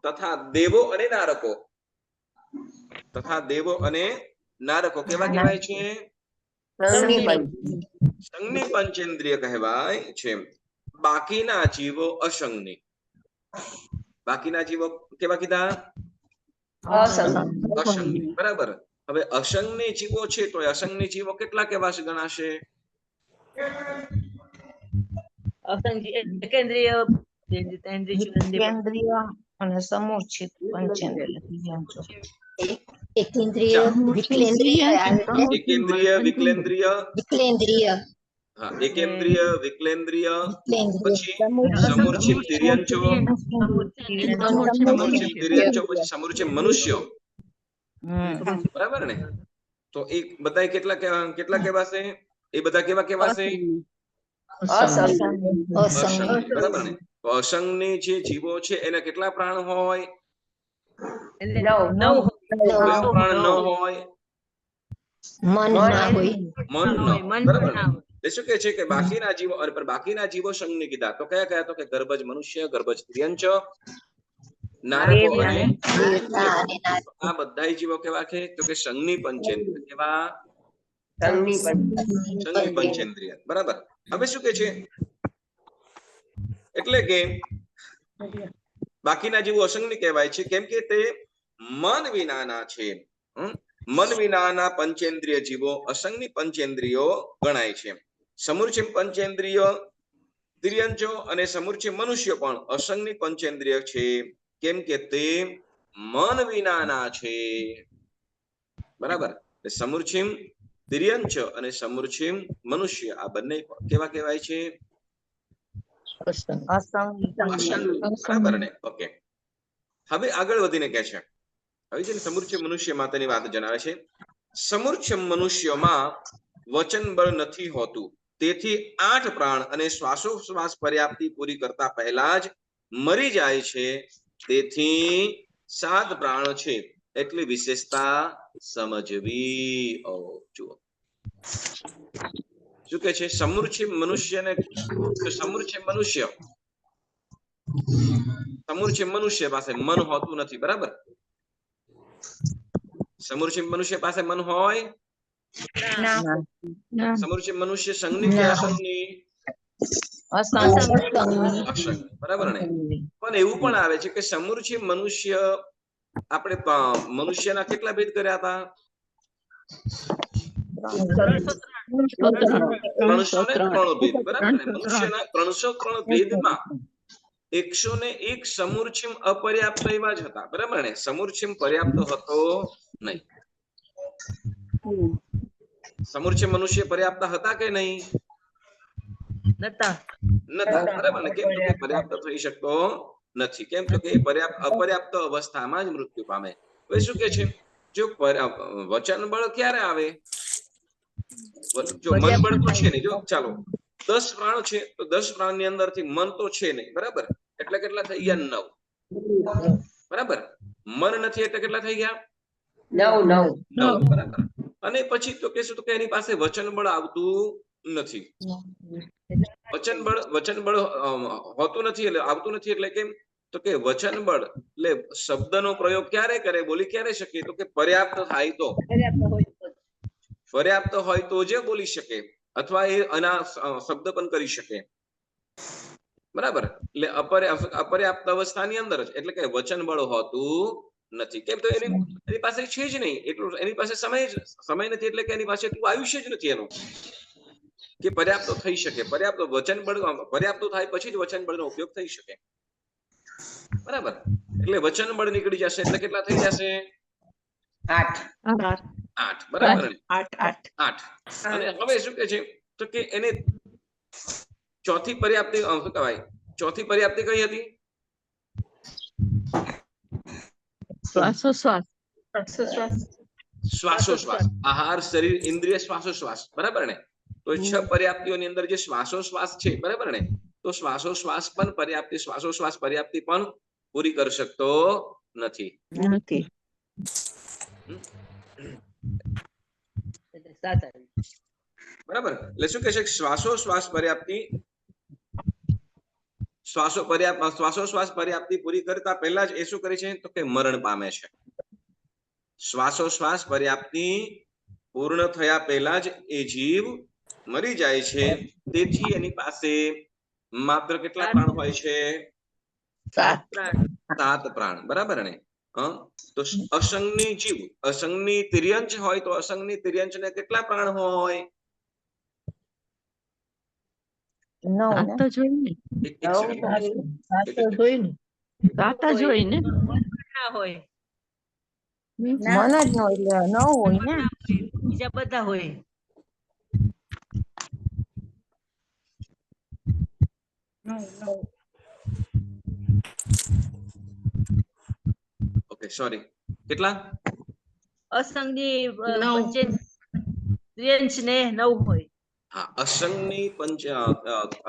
તથા દેવો અને નારકો કેવા કહેવાય છે? સંઘની પંચેન્દ્રિય કહેવાય છે. બાકીના જીવો અસંગની. બાકીના જીવો કેવા કીધા? અસંગની. બરાબર. હવે અસંગની જીવો છે તો અસંગની જીવો કેટલા કેવા ગણાશે? એકેન્દ્રિય, કેન્દ્રીય અને સમૂર્છિત પંચેન્દ્રિય. એકેન્દ્રિય, વિકલેન્દ્રિય એકેન્દ્રિય, વિકલેન્દ્રિય, વિકલેન્દ્રિય, હા એકેન્દ્રિય, વિકલેન્દ્રિય, પછી વિકલેન્દ્રિય, સમૂર્છિમ તિર્યંચો, સમૂર્છિમ તિર્યંચો, પછી સમૂર્છિમ મનુષ્યો. બરાબર ને? તો એ બધા કેટલા કહેવાશે? એ બધા કેવા કહેવાશે? અસંગ. બરાબર ને? તો અસંગની જે જીવો છે એને કેટલા પ્રાણ હોય? કયો પ્રાણ ન હોય? મન ના હોય, મન ન. બરાબર ને? એ શું કે છે કે બાકીના જીવો, અરે પણ બાકીના જીવો સંઘની કીધા તો કયા? તો કે ગર્ભજ મનુષ્ય, ગર્ભજ તિર્યંચ, નારકો અને આ બધા જીવો કેવા છે? તો કે સંઘની પંચેન્દ્રિય. કેવા? સંઘની પંચેન્દ્રિય. બરાબર. હવે શું કે છે? એટલે કે બાકીના જીવો અસંગની કહેવાય છે કેમ કે તે મન વિનાના છે. મન વિનાના પંચેન્દ્રિય જીવો અસંગની પંચેન્દ્રિયો ગણાય છે. સમૂર્છિમ પંચેન્દ્રિય તિર્યંચો અને સમૂર્છિમ મનુષ્ય પણ અસંગની પંચેન્દ્રિય છે કેમ કે તે મન વિનાના છે. બરાબર. સમૂર્છિમ તિર્યંચ અને સમૂર્છિમ મનુષ્ય આ બંને કેવા કહેવાય છે? બરાબર ને? ઓકે. હવે આગળ વધીને કહે છે, હવે છે ને સમૂર્છિમ મનુષ્ય માટેની વાત જણાવે છે. સમૂર્છિમ મનુષ્યમાં વચન બળ નથી હોતું, તેથી 8 પ્રાણ અને શ્વાસોશ્વાસ પર્યાપ્તિ પૂરી કરતા પહેલા જ મરી જાય છે. તેથી 7 પ્રાણ છે એટલી વિશેષતા સમજવી. જુઓ શું કે છે? સમૂર્છિમ મનુષ્યને સમૂર્છિમ મનુષ્ય પાસે મન હોતું નથી. બરાબર? સમૂર્છિમ મનુષ્ય પાસે મન હોય? સમૂર્છિમ મનુષ્ય સંઘની કે અસંગની? અસંગ. બરાબર ને? પણ એવું પણ આવે છે કે સમૂર્છિમ મનુષ્ય આપણે મનુષ્યના કેટલા ભેદ કર્યા હતા? 303 ભેદ. બરાબર ને? મનુષ્યના 303 ભેદમાં 101 સમૂર્છિમ અપર્યાપ્ત એવા જ હતા. બરાબર ને? સમૂર્છિમ પર્યાપ્ત હતો નહીં. સમૂર્છિમ મનુષ્ય પર્યાપ્ત હતા કે નહીં? નતા. બરાબર ને? કેમ કે પર્યાપ્ત થઈ શકતો નથી. કેમ તો કે અપર્યાપ્ત અવસ્થામાં જ મૃત્યુ પામે. હવે શું કે છે? જો વચન બળ ક્યારે આવે? જો મન બળ તો છે નહીં. જો ચાલો 10 પ્રાણ છે તો 10 પ્રાણ ની અંદરથી મન તો છે નહીં. બરાબર? એટલે કેટલા થઈ ગયા? 9. બરાબર? મન નથી એટલે કેટલા થઈ ગયા? 9. બરાબર. અને પછી તો કહેશું તો કે એની પાસે વચન બળ આવતું નથી. વચન બળ હોતું નથી એટલે આવતું નથી એટલે કેમ? તો કે વચન બળ એટલે શબ્દનો પ્રયોગ ક્યારે કરે, બોલી ક્યારે શકે? તો કે પર્યાપ્ત થાય તો. પર્યાપ્ત હોય તો જ બોલી શકે અથવા એ અના શબ્દ પણ કરી શકે. બરાબર? એટલે અપર્યાપ્ત અવસ્થાની અંદર જ એટલે કે વચન બળ હોતું નથી. કેમ તો એની પાસે છે જ નહીં. એટલું એની પાસે સમય નથી એટલે કે એની પાસે એટલું આયુષ્ય જ નથી એનું કે પર્યાપ્ત થઈ શકે. પર્યાપ્ત વચન બળ પર્યાપ્ત થાય પછી જ વચન બળનો ઉપયોગ થઈ શકે. બરાબર? એટલે વચન બળ નીકળી જશે એટલે કેટલા થઈ જશે? 8. બરાબર? 8. અને હવે શું કે છે? તો કે એને ચોથી પર્યાપ્તિ શું કહેવાય? ચોથી પર્યાપ્તિ કઈ હતી? શ્વાસોશ્વાસ. શ્વાસોશ્વાસ, આહાર, શરીર, ઇન્દ્રિય, શ્વાસોશ્વાસ, બરાબર ને? તો 6 પર્યાપ્તિઓની અંદર જે શ્વાસોશ્વાસ છે, બરાબર ને? તો શ્વાસોશ્વાસ પણ પર્યાપ્તિ, શ્વાસોશ્વાસ પર્યાપ્તિ પણ પૂરી કરી શકતો નથી. નથી. એટલે 7 આવી. બરાબર? એટલે શું કહે છે? શ્વાસોશ્વાસ પર્યાપ્તિ, શ્વાસોશ્વાસ પર્યાપ્તિ પૂરી કરતા પહેલા જ એ શું કરે છે? તો કે મરણ પામે છે. શ્વાસોશ્વાસ પર્યાપ્તિ પૂર્ણ થયા પહેલા જ એ જીવ મરી જાય છે. તેથી એની પાસે માત્ર કેટલા પ્રાણ હોય છે? 7 પ્રાણ, બરાબર ને? તો અસંગની જીવ, અસંગની તિર્યંચ હોય તો અસંગની તિર્યંચ ને કેટલા પ્રાણ હોય? 9 સાત ને તો જોઈ ને. એક સેકન્ડ. 7 જ હોય ને. ના હોય, મન જ નો એટલે 9 હોય ને. બીજા બધા હોય. Okay, sorry. કેટલા? અસંગની નવ. ત્રિયંશ ને 9 હોય. હા,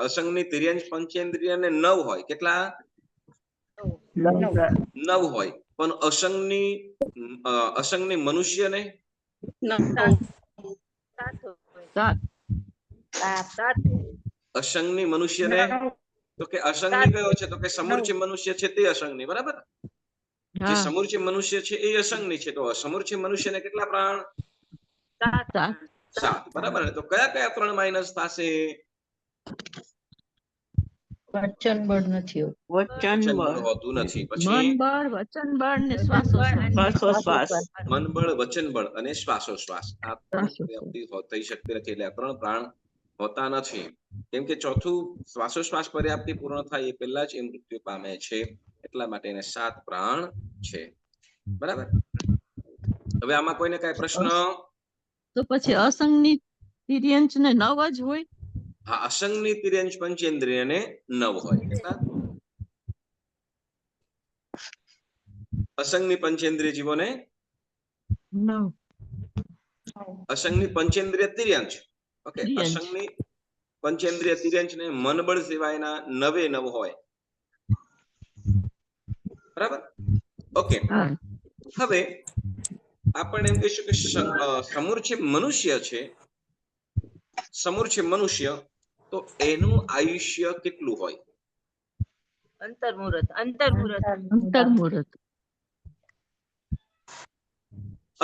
અસંગની તિર્યંચ પંચેન્દ્રિય ને 9 હોય. કેટલા? 9 હોય. પણ અસંગની મનુષ્યને 7 હોય. 7. અસંગની મનુષ્યને તો કે અસંગની કયો છે? તો કે સમૂર્ચિ મનુષ્ય છે તે અસંગની, બરાબર? જે હા, સમૂર્ચિ મનુષ્ય છે એ અસંગની છે. તો સમૂર્ચિ મનુષ્યને કેટલા પ્રાણ? 7. 7, બરાબર ને? તો કયા કયા પ્રાણ માઇનસ થશે? વચન બળ હોતું નથી. મન પછી બળ, વચન બળ ને શ્વાસોશ્વાસ. મન બળ, વચન બળ અને શ્વાસોશ્વાસ, આ 3 શ્વાસોશ્વાસ. પર્યાપ્તિ થઈ શકતી નથી. એટલે આ 3 પ્રાણ હોતા નથી. કેમ કે ચોથું શ્વાસોશ્વાસ પર્યાપ્તિ પૂર્ણ થાય એ પહેલા જ એ મૃત્યુ પામે છે. એટલા માટે એને 7 પ્રાણ છે, બરાબર? હવે આમાં કોઈને કઈ પ્રશ્ન? તો પછી અસંગની તિર્યંચ ને 9 જ હોય. હા, અસંગની તિર્યંચ પંચેન્દ્રિય ને 9 હોય. કેટલા? અસંગની પંચેન્દ્રિય જીવોને 9. અસંગની પંચેન્દ્રિય તિર્યંચ. ઓકે, તિર્યંચ. અસંગની પંચેન્દ્રિય તિર્યંચ ને મનબળ સિવાયના 9 હોય, બરાબર? ઓકે, હા, હવે આપણે એમ કહીશું કે સમૂર્છિ મનુષ્ય છે. સમૂર્છિ મનુષ્ય, તો એનું આયુષ્ય કેટલું હોય? અંતર્મુહૂર્ત.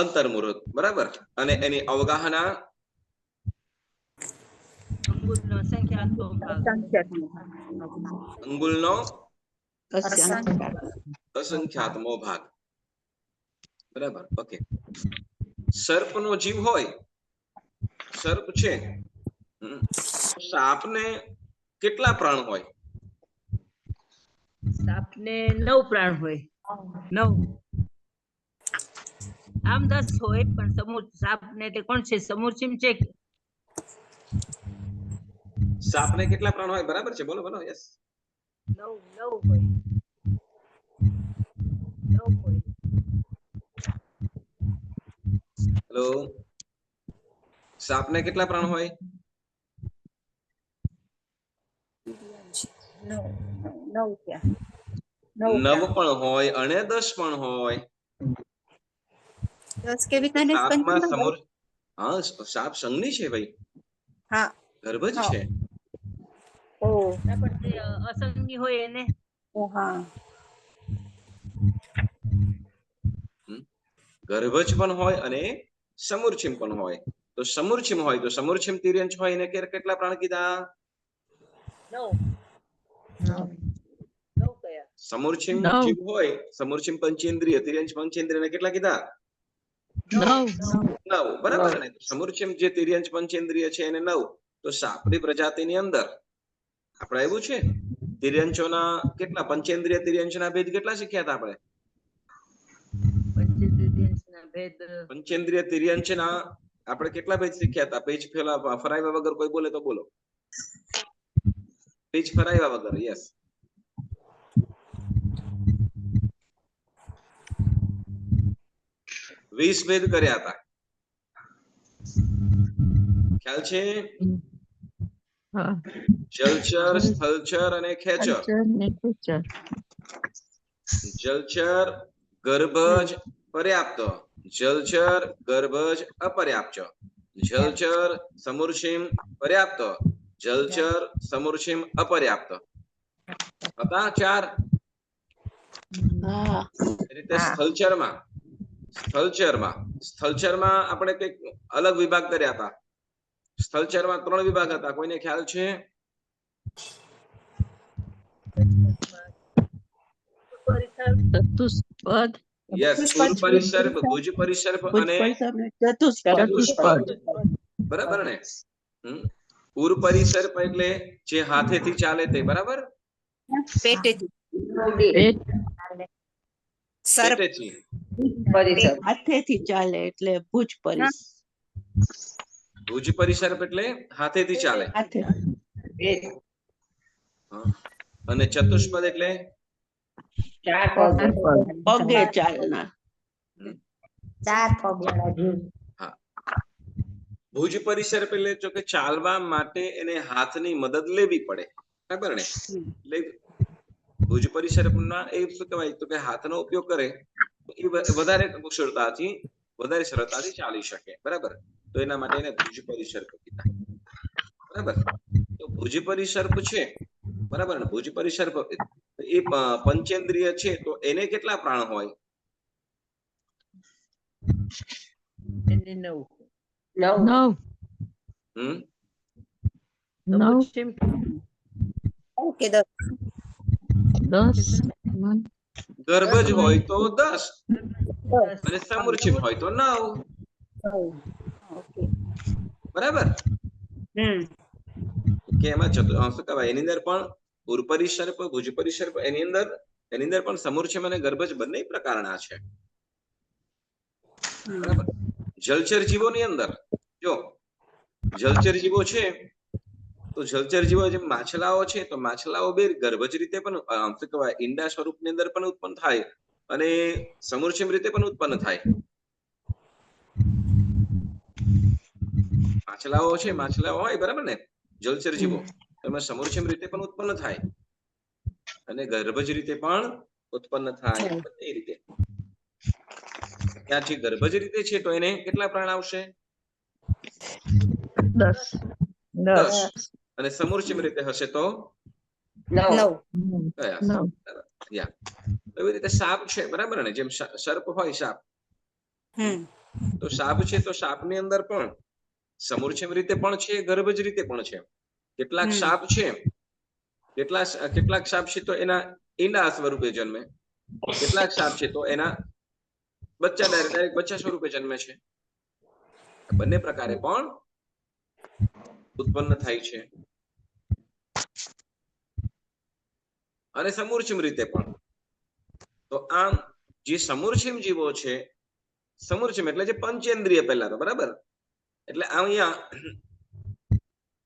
અંતર્મુહૂર્ત, બરાબર? અને એની અવગાહના અંગુલનો સંખ્યાત્મક ભાગ. અંગુલનો અસંખ્યાતમો ભાગ, બરાબર? ઓકે, સર્પનો જીવ હોય, સર્પ છે, સાપને કેટલા પ્રાણ હોય? સાપને 9 પ્રાણ હોય. 9. આમ 10 હોય, પણ સાપને તે કોણ છે? સમૂર્ચિમ છે. સાપને કેટલા પ્રાણ હોય? બરાબર છે, બોલો બોલો. યસ, 9 હોય. 9 હોય. હેલો, સાપને કેટલા પ્રાણ હોય? 9 પણ હોય અને 10 પણ હોય. 10 કેવી રીતે સાપમાં હા, સાપ સંઘની છે ભાઈ. હા, ગર્ભ જ છે. પણ તે અસંગની હોય એને ગર્ભ જ પણ હોય અને સમૂર્છિમ પણ હોય. તો સમૂર્છિમ હોય તો સમૂર્છિમ તિર્યંચ હોય એને કેટલા પ્રાણ કીધા? 9 કયા? સમૂર્છિમ 9. જીવ હોય, સમૂર્છિમ પંચેન્દ્રિય તિર્યંચ પંચેન્દ્રિય કેટલા કીધા? 9, બરાબર ને? સમૂર્છિમ જે તિર્યંચ પંચેન્દ્રિય છે એને 9. તો સાપની પ્રજાતિની અંદર આપણે આવ્યું છે તિર્યંચોના કેટલા? પંચેન્દ્રિય તિર્યંચના ભેદ કેટલા શીખ્યા હતા આપણે? પંચેન્દ્રિય તિર્યંચના આપણે કેટલા ભેદ શીખ્યા હતા? પેજ ફરાવ્યા વગર કોઈ બોલે તો બોલો. પેજ ફરાવ્યા વગર. યસ, 20 ભેદ કર્યા હતા. ખ્યાલ છે? હા જલચર, સ્થલચર અને ખેચર. કલ્ચર ને કલ્ચર. જલચર ગર્ભજ પર્યાપ્ત, જલચર ગર્ભજ અપર્યાપ્ત, જલચર સમુર્ષિમ પર્યાપ્ત, જલચર સમુર્ષિમ અપર્યાપ્ત હતા 4. હા એ રીતે સ્થલચરમાં આપણે કઈક અલગ વિભાગ કર્યા હતા. સ્થલચરમાં 3 વિભાગ હતા. કોઈને ખ્યાલ છે? ચતુષ્પદ, યસ, પૂર્વ પરિસર્પ, ભુજ પરિસર્પ અને ચતુષ્પદ. બરાબર ને? પૂર્વ પરિસર્પ એટલે જે હાથેથી ચાલે તે, બરાબર? પેટેથી. હાથેથી ચાલે એટલે ભુજ પરિસ. ભુજ પરિસર્પ એટલે હાથેથી ચાલે. હાથે અને ચતુષ્પદ એટલે પગે ચાલનાર. ભુજ પરિસર્પ એટલે જો કે ચાલવા માટે એને હાથની મદદ લેવી પડે, બરાબર ને? એટલે ભુજ પરિસર્પના એ શું કહેવાય તો કે હાથનો ઉપયોગ કરે તો એ વધારે કુશળતાથી વધારે સરળતાથી ચાલી શકે, બરાબર? તો એના માટે એને ભુજ પરિસર્પ કીધા, બરાબર? તો ભુજ પરિસર્પ છે, બરાબર ને? ભુજ પરિસર્પ એ પંચેન્દ્રિય છે, તો એને કેટલા પ્રાણ હોય? 9. હમ 9 10. ગર્ભજ હોય તો 10 અને સમુર્છિમ હોય તો 9, બરાબર? કે એમાં શું કહેવાય એની અંદર પણ પૂર્વ પરિસર્પ, ભુજ પરિસર્પ એની અંદર પણ સમુર્છિમ અને ગર્ભજ બંને પ્રકારના છે, બરાબર? જલચર જીવોની અંદર જો જલચર જીવો છે તો જલચર જીવો જેમ માછલાઓ છે તો માછલાઓ બે ગર્ભજ રીતે પણ શું કહેવાય ઈંડા સ્વરૂપની અંદર પણ ઉત્પન્ન થાય અને સમુર્છિમ રીતે પણ ઉત્પન્ન થાય. માછલાઓ હોય, બરાબર ને? જલચર જીવો એમાં સમુર્છિમ રીતે પણ ઉત્પન્ન થાય અને ગર્ભજ રીતે પણ ઉત્પન્ન થાય, એ રીતે. ત્યાંથી ગર્ભજ રીતે છે તો એને કેટલા પ્રાણ આવશે? 10. અને સમુર્છિમ રીતે હશે તો 9. એવી રીતે સાપ છે, બરાબર ને? જેમ સર્પ હોય સાપ, તો સાપ છે તો સાપની અંદર પણ સમુર્છિમ રીતે પણ છે, ગર્ભજ રીતે પણ છે. કેટલાક સાપ છે તો એના ઈંડા સ્વરૂપે જન્મે, કેટલાક સાપ છે તો એના બચ્ચા ડાયરેક્ટ બચ્ચા સ્વરૂપે જન્મે છે. બંને પ્રકારે પણ ઉત્પન્ન થાય છે. અને સમુર્છિમ રીતે પણ. તો આમ જે સમુર્છિમ જીવો છે, સમુર્છિમ એટલે જે પંચેન્દ્રિય પહેલા તો, બરાબર? એટલે અહીંયા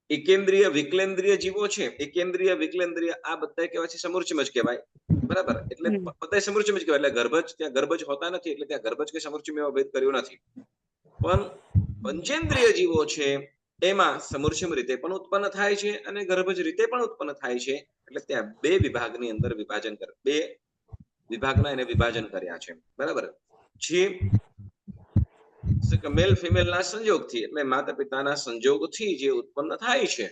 એકેન્દ્રિય વિકલેન્દ્રિય જીવો છે, એકેન્દ્રિય વિકલેન્દ્રિય આ બધા કહેવાય છે સમુર્છિમ જ કહેવાય, બરાબર? એટલે બધા સમુર્છિમ જ કહેવાય. એટલે ગર્ભજ ત્યાં ગર્ભજ હોતા નથી, એટલે ત્યાં ગર્ભજ કે સમુર્છિમ એવો ભેદ કર્યો નથી. પણ પંચેન્દ્રિય જીવો છે એમાં સમુર્છિમ રીતે પણ ઉત્પન્ન થાય છે અને ગર્ભજ રીતે પણ ઉત્પન્ન થાય છે. એટલે ત્યાં બે વિભાગની અંદર બે વિભાગના એને વિભાજન કર્યા છે, બરાબર? જે મેલ ફિમેલ ના સંજોગથી એટલે માતા પિતાના સંજોગથી જે ઉત્પન્ન થાય છે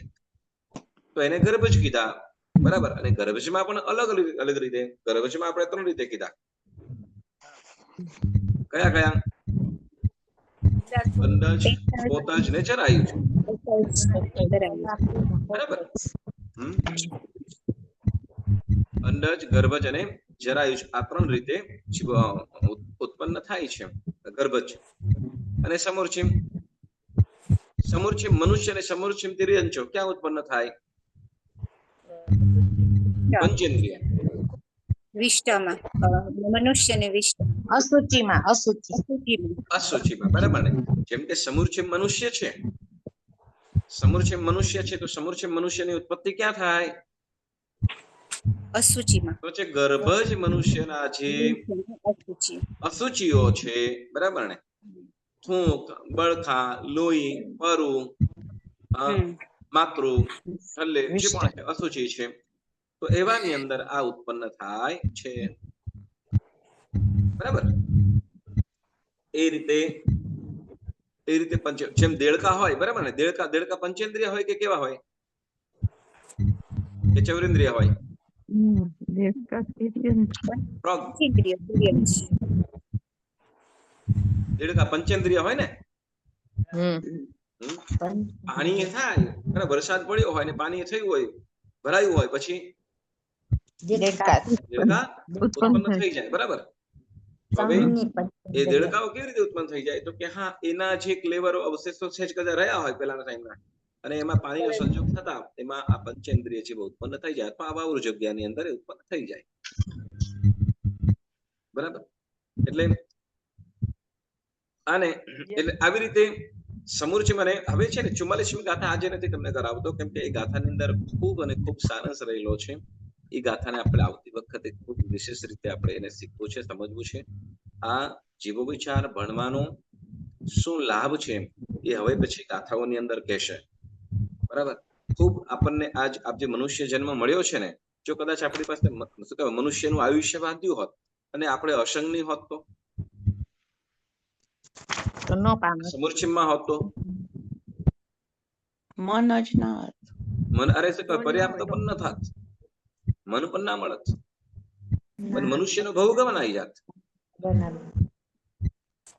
તો એને ગર્ભજ કીધા, બરાબર? અને ગર્ભજમાં પણ અલગ રીતે ગર્ભજમાં આપણે 3 રીતે કીધા. કયા? અંડજ, પોતાજ ને જરાયુજ, બરાબર? અંડજ, ગર્ભજ અને જરાયુજ આ 3 રીતે ઉત્પન્ન થાય છે ગર્ભજ. અને સમુર્છિમ મનુષ્ય અને સમુર્છિમ તિર્યંચો ક્યાં ઉત્પન્ન થાય? પંચેન્દ્રિય વિષ્ટમાં મનુષ્યને વિષ્ટ અશુચિમાં, બરાબર ને? જેમ કે સમુર્છિમ મનુષ્ય છે તો સમુર્છિમ મનુષ્યની ઉત્પત્તિ ક્યાં થાય? અશુચિમાં. તો છે ગર્ભજ મનુષ્યના જે અશુચિઓ છે, બરાબર ને? થૂંક, બળખા, લોહી, પરુ, માતૃ, છલ્લે જે પણ છે અશુચિ છે, તો એવાની અંદર આ ઉત્પન્ન થાય છે. બરાબર. એ રીતે જેમ દેડકા હોય, બરાબર ને, દેડકા પંચેન્દ્રિય હોય કે કેવા હોય, કે ચૌરેન્દ્રિય હોય? ફ્રોગ, દેડકા પંચેન્દ્રિય હોય ને. પાણી થાય, વરસાદ પડ્યો હોય ને પાણી થયું હોય, ભરાયું હોય, પછી દેડકા ઉત્પન્ન થઈ જાય. બરાબર. હવે એ દેડકાઓ કેવી રીતે ઉત્પન્ન થઈ જાય? તો કે હા, એના જે ક્લેવરો અવશેષો છે કદાચ રહ્યા હોય પેલાના ટાઈમના, અને એમાં પાણીનો સંયોગ થતા એમાં આ પંચેન્દ્રિય જીવો ઉત્પન્ન થઈ જાય, અથવા આવા જગ્યાની અંદર ઉત્પન્ન થઈ જાય. બરાબર. એટલે આને એટલે આવી રીતે સમૂર્ચિ મને હવે છે ને 44મી ગાથા આજે નથી તમને કરાવતો, કેમ કે એ ગાથાની અંદર ખૂબ અને ખૂબ સારસ રહેલો છે. એ ગાથાને આપણે આવતી વખતે ખૂબ વિશેષ રીતે આપણે એને શીખવું છે, સમજવું છે. આ જીવો વિચાર ભણવાનો શું લાભ છે એ હવે પછી ગાથાઓની અંદર કહેશે. બરાબર. ખૂબ આપણને આજ જે મનુષ્ય જન્મ મળ્યો છે ને, જો કદાચ આપણી પાસે શું કહેવાય મનુષ્યનું આયુષ્ય વાંધ્યું હોત અને આપણે અસંગની હોત તો સમૂર્છિમમાં હોત તો મન જ ના હોત. મન અરે પર્યાપ્ત પણ ન થાત, મન પણ ના મળત, મનુષ્યનો ભવ ગમન આવી જાત.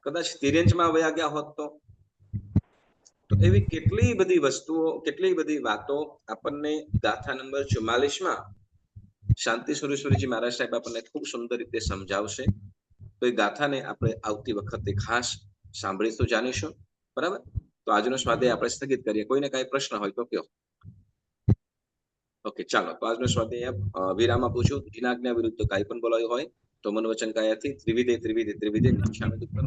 કદાચ તિર્યંચમાં વયા ગયા હોત તો એવી કેટલી બધી વસ્તુઓ, કેટલી બધી વાતો આપણને ગાથા નંબર 44માં શાંતિ સુરેશ્વરીજી મહારાજ સાહેબ આપણને ખૂબ સુંદર રીતે સમજાવશે. તો એ ગાથાને આપણે આવતી વખતે ખાસ સાંભળીશું, જાણીશું. બરાબર. તો આજનો સ્વાધ્યાય આપણે સ્થગિત કરીએ. કોઈને કઈ પ્રશ્ન હોય તો કયો. ઓકે, ચાલો. તો આજનો સ્વાધ્યાય વિરામ આપું છું. જીનાજ્ઞા વિરુદ્ધ કાંઈ પણ બોલાયું હોય તો મન વચન કાયાથી ત્રિવિધે મિચ્છામિ દુક્કડમ.